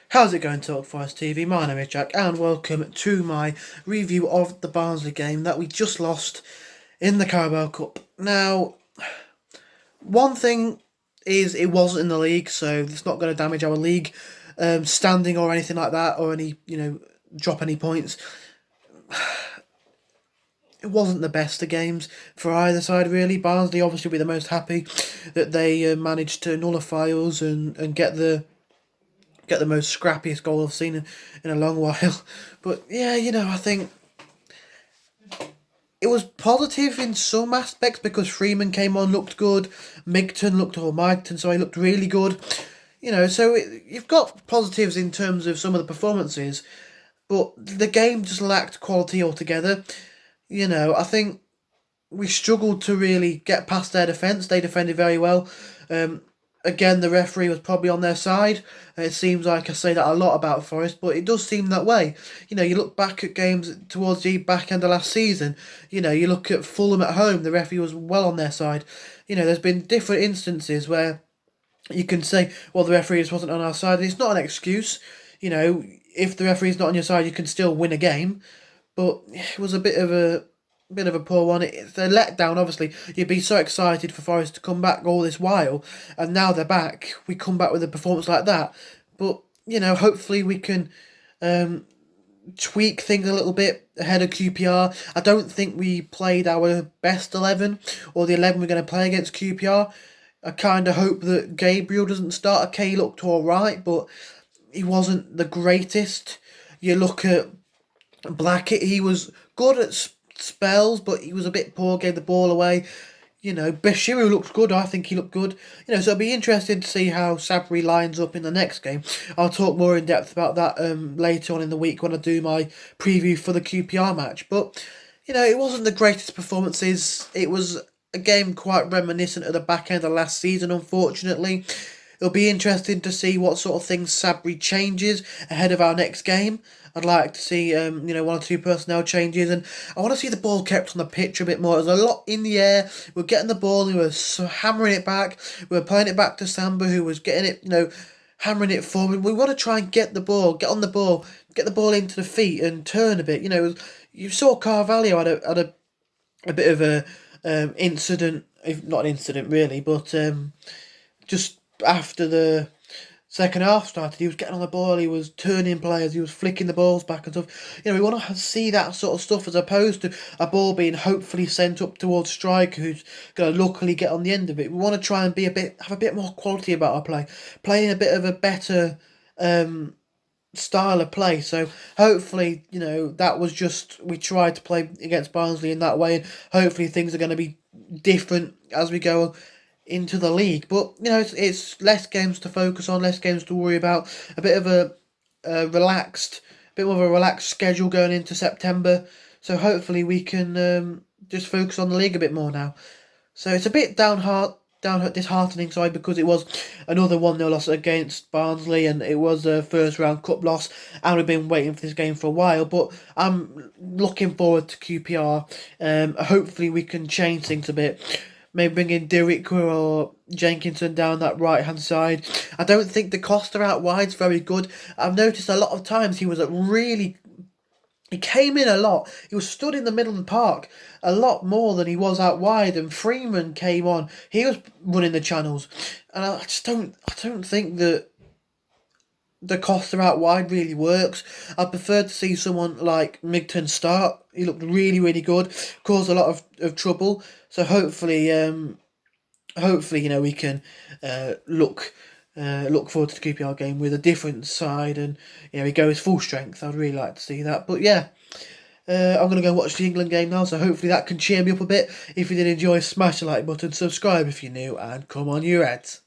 How's it going, Talk Forest TV? My name is Jack and welcome to my review of the Barnsley game that we just lost in the Carabao Cup. Now, one thing is it wasn't in the league, so it's not going to damage our league standing or anything like that, or any, drop any points. It wasn't the best of games for either side, really. Barnsley obviously will be the most happy that they managed to nullify us and get the most scrappiest goal I've seen in a long while. But yeah, I think it was positive in some aspects because Freeman came on, looked good. Migton looked really good. So you've got positives in terms of some of the performances, but the game just lacked quality altogether. I think we struggled to really get past their defence. They defended very well. Again, the referee was probably on their side. It seems like I say that a lot about Forest, but it does seem that way. You look back at games towards the back end of last season. You look at Fulham at home, the referee was well on their side. There's been different instances where you can say, well, the referee just wasn't on our side. And it's not an excuse. If the referee's not on your side, you can still win a game. But it was a bit of a poor one. It's a letdown, obviously. You'd be so excited for Forest to come back all this while, and now they're back. We come back with a performance like that. But, hopefully we can tweak things a little bit ahead of QPR. I don't think we played our best 11, or the 11 we're going to play against QPR. I kind of hope that Gabriel doesn't start. Okay, he looked alright, but he wasn't the greatest. You look at Blackett, he was good at spells, but he was a bit poor, gave the ball away. Bashiru looked good. I think he looked good. So it'll be interesting to see how Sabri lines up in the next game. I'll talk more in depth about that later on in the week when I do my preview for the QPR match. But, it wasn't the greatest performances. It was a game quite reminiscent of the back end of last season, unfortunately. It'll be interesting to see what sort of things Sabri changes ahead of our next game. I'd like to see, one or two personnel changes, and I want to see the ball kept on the pitch a bit more. There's a lot in the air. We're getting the ball, we were hammering it back. We were playing it back to Samba, who was getting it, hammering it forward. We want to try and get the ball, get on the ball, get the ball into the feet and turn a bit. You saw Carvalho had a bit of a incident, if not an incident really, but just after the second half started, he was getting on the ball, he was turning players, he was flicking the balls back and stuff. We want to see that sort of stuff as opposed to a ball being hopefully sent up towards striker who's going to luckily get on the end of it. We want to try and have a bit more quality about our play, playing a bit of a better style of play. So hopefully, that was just, we tried to play against Barnsley in that way, and hopefully things are going to be different as we go into the league. But it's less games to focus on, less games to worry about, a bit more of a relaxed schedule going into September. So hopefully we can just focus on the league a bit more now. So it's a bit disheartening, because it was another 1-0 loss against Barnsley, and it was a first round cup loss, and we've been waiting for this game for a while. But I'm looking forward to QPR. Hopefully we can change things a bit. Maybe bring in Dirikwa or Jenkinson down that right-hand side. I don't think the Costa out wide's very good. I've noticed a lot of times he came in a lot. He was stood in the middle of the park a lot more than he was out wide. And Freeman came on. He was running the channels. And I don't think that the Costa out wide really works. I prefer to see someone like Migton start. He looked really, really good. Caused a lot of trouble. So hopefully, we can look forward to the QPR game with a different side, and he goes full strength. I'd really like to see that. But yeah, I'm gonna go watch the England game now. So hopefully that can cheer me up a bit. If you did enjoy, smash the like button, subscribe if you're new, and come on, you Reds.